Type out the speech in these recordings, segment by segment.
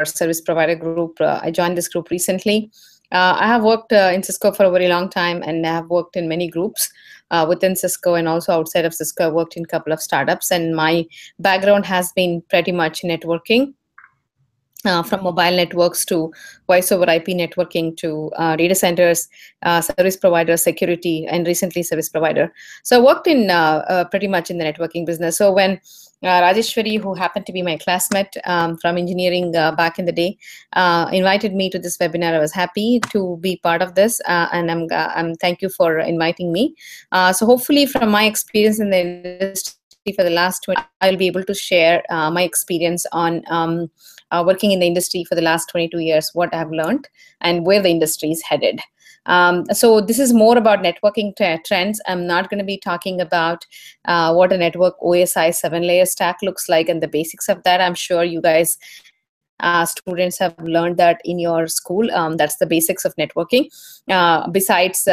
service provider group. I joined this group recently. I have worked in Cisco for a very long time, and I have worked in many groups within Cisco and also outside of Cisco. I worked in a couple of startups, and my background has been pretty much networking. From mobile networks to voice over IP networking to data centers, service provider, security, and recently service provider. So I worked in pretty much in the networking business. So when Rajeshwari, who happened to be my classmate from engineering back in the day, invited me to this webinar, I was happy to be part of this, and I'm thank you for inviting me. So hopefully, from my experience in the industry for the last 20, I'll be able to share my experience on working in the industry for the last 22 years, what I've learned and where the industry is headed. So this is more about networking trends. I'm not going to be talking about what a network OSI 7-layer stack looks like and the basics of that. I'm sure you guys students have learned that in your school. That's the basics of networking. Besides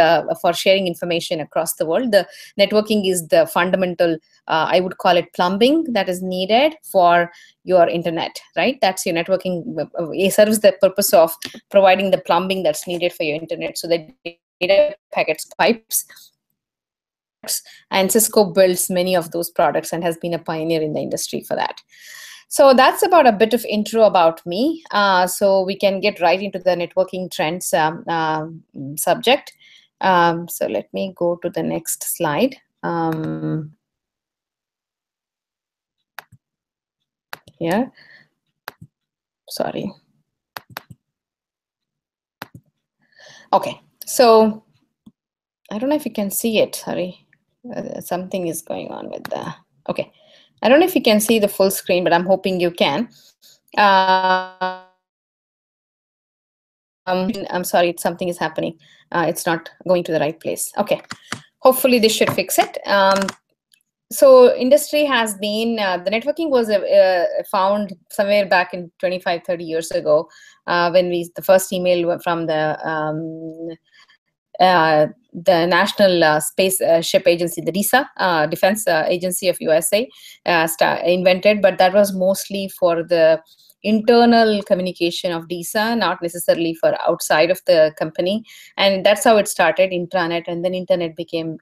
for sharing information across the world, the networking is the fundamental, I would call it plumbing, that is needed for your internet, right? That's your networking. It serves the purpose of providing the plumbing that's needed for your internet. So the data packets, pipes, and Cisco builds many of those products and has been a pioneer in the industry for that. So that's about a bit of intro about me. So we can get right into the networking trends subject. So let me go to the next slide. Here, sorry. Okay, so I don't know if you can see it. Sorry, something is going on with the. Okay, I don't know if you can see the full screen, but I'm hoping you can. I'm sorry, something is happening. It's not going to the right place. Okay, hopefully this should fix it. So industry has been, the networking was found somewhere back in 25, 30 years ago when the first email from the National Space Ship Agency, the DISA, Defense Agency of USA, invented, but that was mostly for the internal communication of DISA, not necessarily for outside of the company. And that's how it started, intranet, and then internet became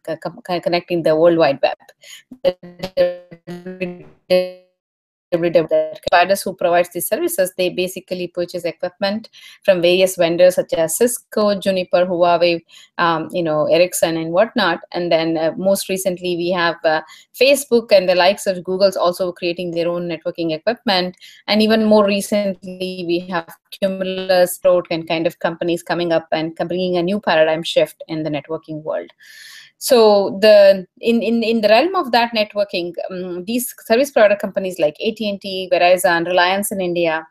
connecting the World Wide Web. Providers who provides these services, they basically purchase equipment from various vendors such as Cisco, Juniper, Huawei, Ericsson and whatnot. And then most recently we have Facebook and the likes of Google's also creating their own networking equipment. And even more recently we have Cumulus, Throat, and kind of companies coming up and bringing a new paradigm shift in the networking world. So in the realm of that networking, these service provider companies like AT&T, Verizon, Reliance in India,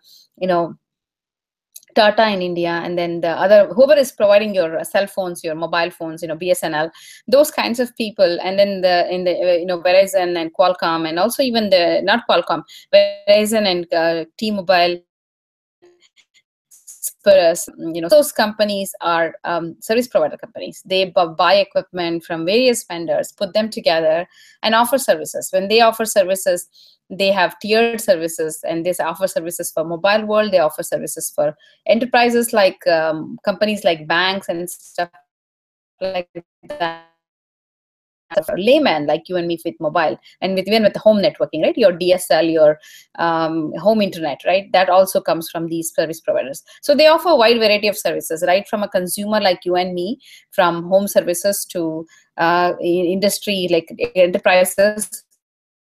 Tata in India, and then the other, whoever is providing your cell phones, your mobile phones, BSNL, those kinds of people, and then Verizon and Qualcomm, and also even not Qualcomm, Verizon and T-Mobile. Those companies are service provider companies. They buy equipment from various vendors, put them together, and offer services. When they offer services, they have tiered services, and they offer services for mobile world. They offer services for enterprises like companies like banks and stuff like that. For layman like you and me with mobile, and even with home networking, right? Your DSL, your home internet, right? That also comes from these service providers. So they offer a wide variety of services, right? From a consumer like you and me, from home services to industry like enterprises,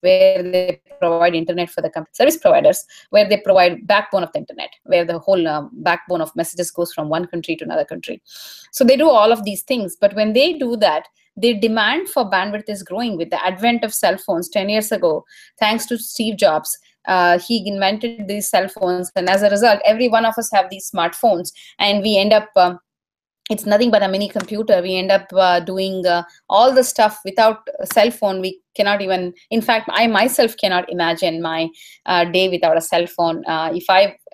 where they provide internet for the service providers, where they provide backbone of the internet, where the whole backbone of messages goes from one country to another country. So they do all of these things. But when they do that, their demand for bandwidth is growing with the advent of cell phones 10 years ago. Thanks to Steve Jobs, he invented these cell phones. And as a result, every one of us have these smartphones. And we end up it's nothing but a mini computer. We end up doing all the stuff without a cell phone. We cannot even, in fact, I myself cannot imagine my day without a cell phone. If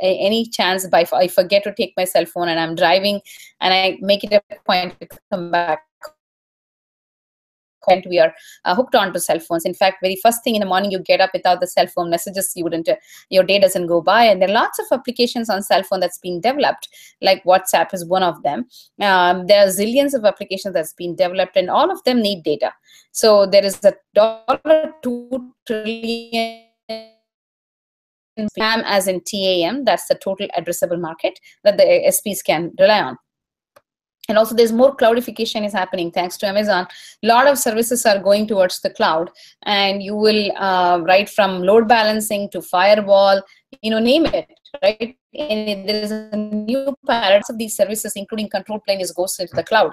any chance, I forget to take my cell phone and I'm driving and I make it a point to come back we are hooked onto cell phones. In fact, very first thing in the morning you get up, without the cell phone messages, you wouldn't, your day doesn't go by. And there are lots of applications on cell phone that's been developed, like WhatsApp is one of them. There are zillions of applications that's been developed, and all of them need data. So there is a $2 trillion TAM, as in TAM, that's the total addressable market that the SPs can rely on. And also there's more cloudification is happening thanks to Amazon. A lot of services are going towards the cloud, and you will right from load balancing to firewall, name it, right? And there is a new paradigm of these services, including control plane, goes into the cloud.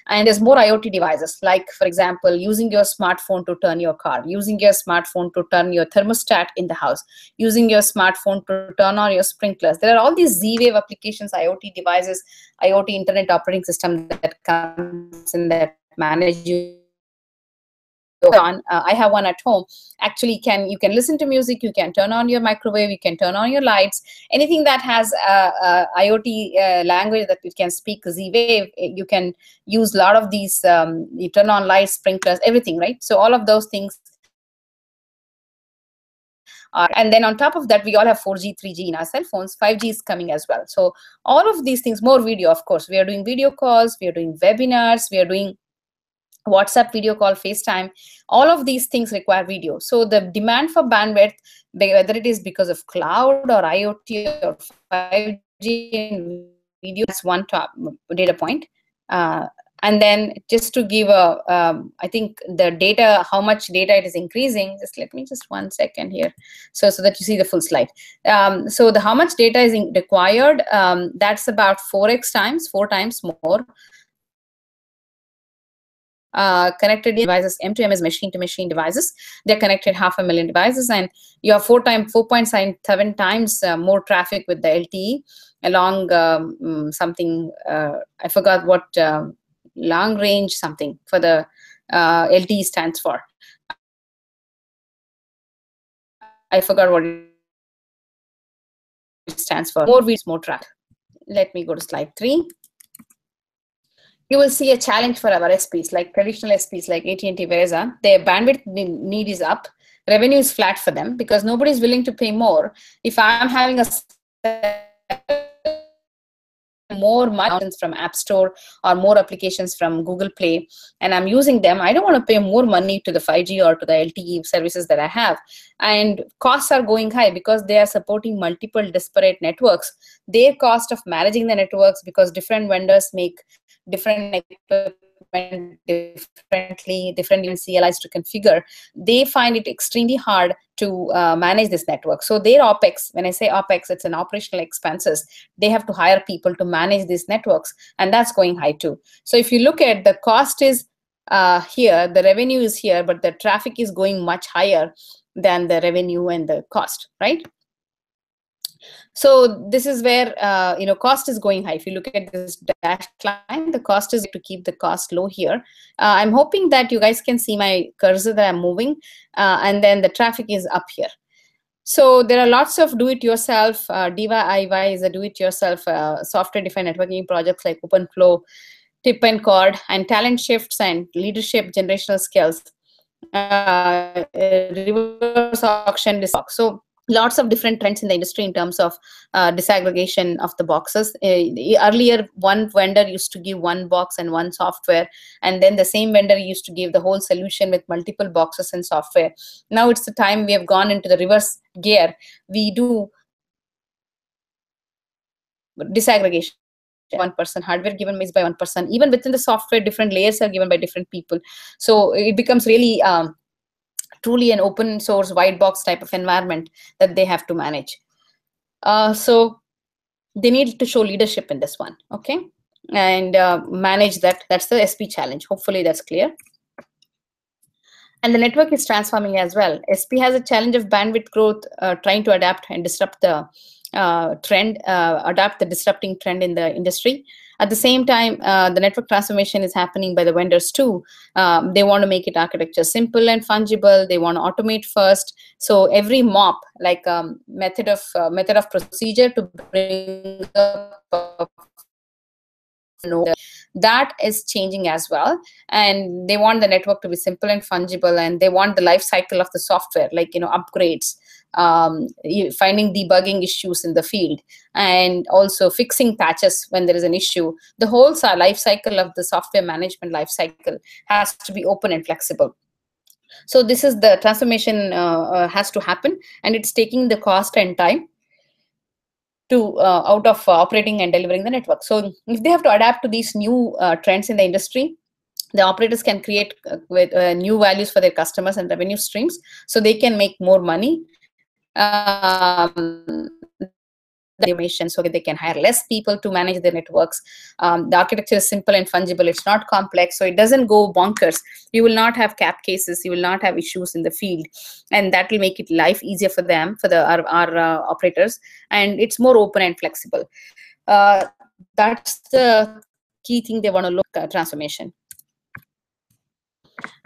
And there's more IoT devices, like, for example, using your smartphone to turn your car, using your smartphone to turn your thermostat in the house, using your smartphone to turn on your sprinklers. There are all these Z-Wave applications, IoT devices, IoT Internet Operating System that comes in that manage you. I have one at home. Actually, you can listen to music, you can turn on your microwave, you can turn on your lights, anything that has IoT language that you can speak Z-Wave. You can use a lot of these. You turn on lights, sprinklers, everything, right? So all of those things. And then on top of that, we all have 4G, 3G in our cell phones. 5G is coming as well. So all of these things, more video, of course. We are doing video calls, we are doing webinars, we are doing WhatsApp video call, FaceTime, all of these things require video. So the demand for bandwidth, whether it is because of cloud or IoT or 5G and video, that's one top data point. And then just to give I think the data, how much data it is increasing, let me 1 second here, so that you see the full slide. So how much data is required, that's about 4 times more. Connected devices, M2M is machine-to-machine devices. They're connected 500,000 devices, and you have 4.7 times more traffic with the LTE along something. I forgot what long range something for the LTE stands for. I forgot what it stands for. More reads, more traffic. Let me go to slide 3. You will see a challenge for our SPs, like traditional SPs like AT&T, Verizon. Their bandwidth need is up. Revenue is flat for them because nobody is willing to pay more. If I'm having more money from App Store or more applications from Google Play, and I'm using them, I don't want to pay more money to the 5G or to the LTE services that I have. And costs are going high because they are supporting multiple disparate networks. Their cost of managing the networks, because different vendors make different equipment differently, different CLIs to configure, they find it extremely hard to manage this network. So their OPEX, when I say OPEX, it's an operational expenses. They have to hire people to manage these networks, and that's going high too. So if you look at the cost is here, the revenue is here, but the traffic is going much higher than the revenue and the cost, right? So this is where cost is going high. If you look at this dashed line, the cost is to keep the cost low here. I'm hoping that you guys can see my cursor that I'm moving, and then the traffic is up here. So there are lots of do-it-yourself. Diva IY is a do-it-yourself software-defined networking projects like OpenFlow, Tip and Cord, and talent shifts and leadership generational skills. Reverse auction. So lots of different trends in the industry in terms of disaggregation of the boxes. Earlier, one vendor used to give one box and one software, and then the same vendor used to give the whole solution with multiple boxes and software. Now it's the time we have gone into the reverse gear. We do disaggregation. One person, hardware given is by one person. Even within the software, different layers are given by different people. So it becomes really truly an open source white box type of environment that they have to manage. So they need to show leadership in this one, okay? And manage that. That's the SP challenge. Hopefully that's clear. And the network is transforming as well. SP has a challenge of bandwidth growth, trying to adapt and disrupt the trend, adapt the disrupting trend in the industry. At the same time, the network transformation is happening by the vendors too. They want to make it architecture simple and fungible. They want to automate first. So every MOP, like method of procedure to bring up no, that is changing as well. And they want the network to be simple and fungible, and they want the life cycle of the software, like, upgrades, finding debugging issues in the field, and also fixing patches when there is an issue. The whole life cycle of the software management life cycle has to be open and flexible. So this is the transformation has to happen, and it's taking the cost and time to out of operating and delivering the network. So if they have to adapt to these new trends in the industry, the operators can create with new values for their customers and revenue streams, so they can make more money. So they can hire less people to manage their networks. The architecture is simple and fungible. It's not complex, so it doesn't go bonkers. You will not have cap cases. You will not have issues in the field, and that will make it life easier for them, for our operators. And it's more open and flexible. That's the key thing they want to look at transformation.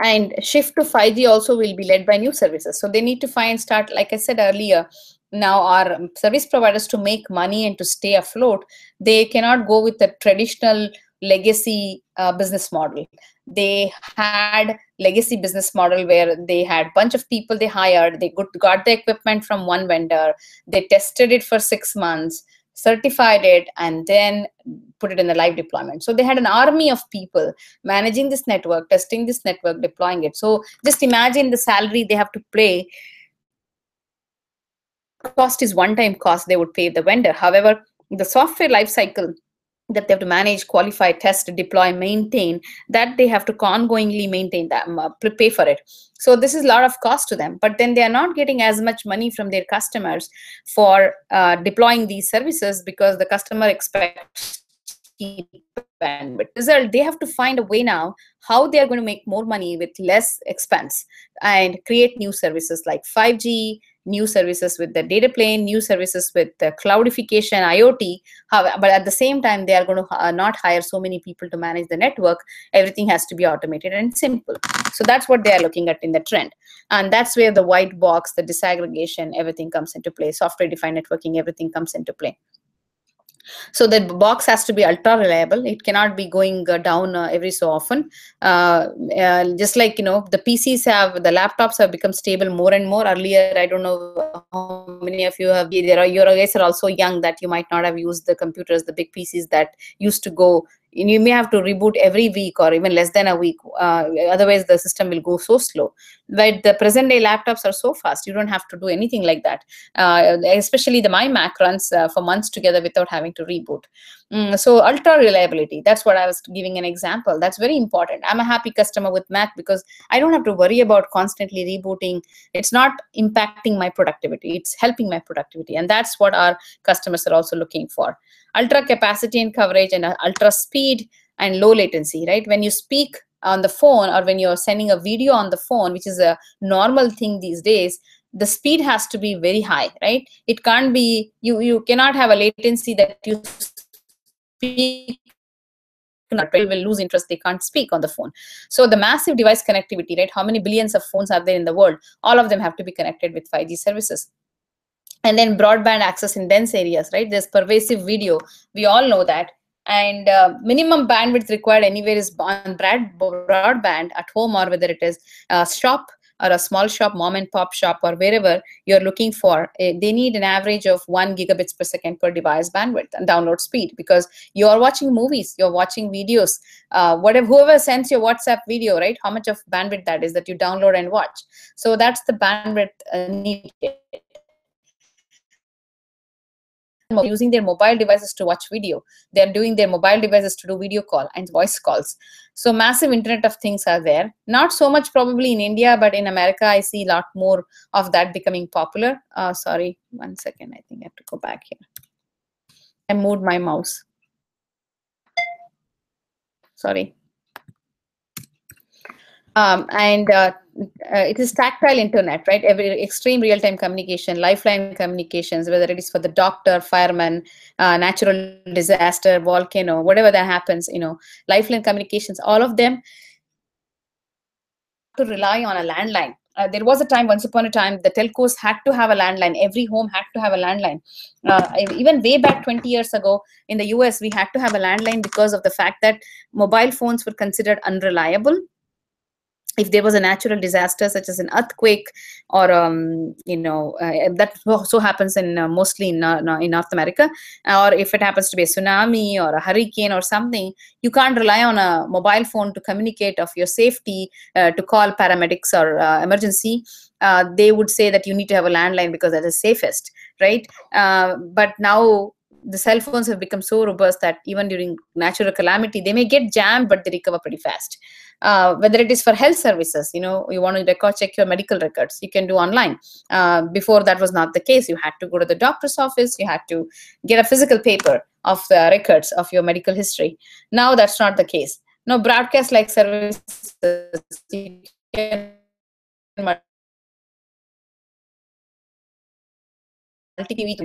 And shift to 5G also will be led by new services. So they need to start, like I said earlier, now our service providers, to make money and to stay afloat, they cannot go with the traditional legacy business model. They had legacy business model where they had bunch of people they hired, they got the equipment from one vendor, they tested it for 6 months, certified it, and then put it in the live deployment. So they had an army of people managing this network, testing this network, deploying it. So just imagine the salary they have to pay. Cost is one-time cost they would pay the vendor. However, the software lifecycle that they have to manage, qualify, test, deploy, maintain, that they have to ongoingly maintain that, pay for it. So this is a lot of cost to them, but then they are not getting as much money from their customers for deploying these services, because the customer expects bandwidth. Result, they have to find a way now how they are going to make more money with less expense and create new services like 5G, new services with the data plane, new services with the cloudification, IoT. But at the same time, they are going to not hire so many people to manage the network. Everything has to be automated and simple. So that's what they are looking at in the trend. And that's where the white box, the disaggregation, everything comes into play. Software-defined networking, everything comes into play. So the box has to be ultra reliable. It cannot be going down every so often. Just like, the PCs the laptops have become stable more and more. Earlier, I don't know how many of you have, your guys are also young, that you might not have used the computers, the big PCs that used to go. You may have to reboot every week or even less than a week. Otherwise, the system will go so slow. But the present day laptops are so fast. You don't have to do anything like that. Especially my Mac runs for months together without having to reboot. So ultra reliability, that's what I was giving an example. That's very important. I'm a happy customer with Mac because I don't have to worry about constantly rebooting. It's not impacting my productivity. It's helping my productivity. And that's what our customers are also looking for. Ultra capacity and coverage, and ultra speed and low latency, right? When you speak on the phone, or when you're sending a video on the phone, which is a normal thing these days, the speed has to be very high, right? It can't be, you cannot have a latency that you speak, people will lose interest, they can't speak on the phone. So the massive device connectivity, right? How many billions of phones are there in the world? All of them have to be connected with 5G services. And then broadband access in dense areas, right? There's pervasive video. We all know that. And minimum bandwidth required anywhere is on broadband at home, or whether it is a shop or a small shop, mom and pop shop, or wherever you're looking for. They need an average of 1 gigabits per second per device bandwidth and download speed, because you're watching movies, you're watching videos, whoever sends your WhatsApp video, right? How much of bandwidth that is that you download and watch. So that's the bandwidth needed. Using their mobile devices to watch video. They're doing their mobile devices to do video call and voice calls. So massive Internet of Things are there. Not so much probably in India, but in America, I see a lot more of that becoming popular. Sorry, 1 second. I think I have to go back here. I moved my mouse. Sorry. It is tactile internet, right? Every extreme real-time communication, lifeline communications, whether it is for the doctor, fireman, natural disaster, volcano, whatever that happens, lifeline communications, all of them to rely on a landline there was a time, once upon a time, the telcos had to have a landline. Every home had to have a landline. Even way back 20 years ago in the US, we had to have a landline because of the fact that mobile phones were considered unreliable. If there was a natural disaster such as an earthquake, or that so happens in mostly in North America, or if it happens to be a tsunami or a hurricane or something, you can't rely on a mobile phone to communicate of your safety, to call paramedics or emergency. They would say that you need to have a landline because that is safest, right? But now the cell phones have become so robust that even during natural calamity, they may get jammed, but they recover pretty fast. Whether it is for health services, you want to record check your medical records, you can do online. Before, that was not the case. You had to go to the doctor's office, you had to get a physical paper of the records of your medical history. Now that's not the case. Now broadcast like services, you can TV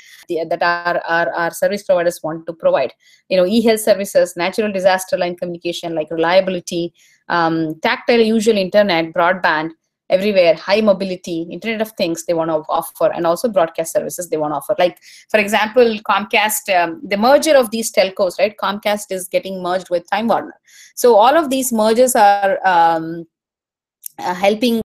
that our service providers want to provide. E-health services, natural disaster line communication like reliability, tactile usual internet, broadband everywhere, high mobility, Internet of Things they want to offer, and also broadcast services they want to offer. Like, for example, Comcast, the merger of these telcos, right? Comcast is getting merged with Time Warner. So all of these mergers are helping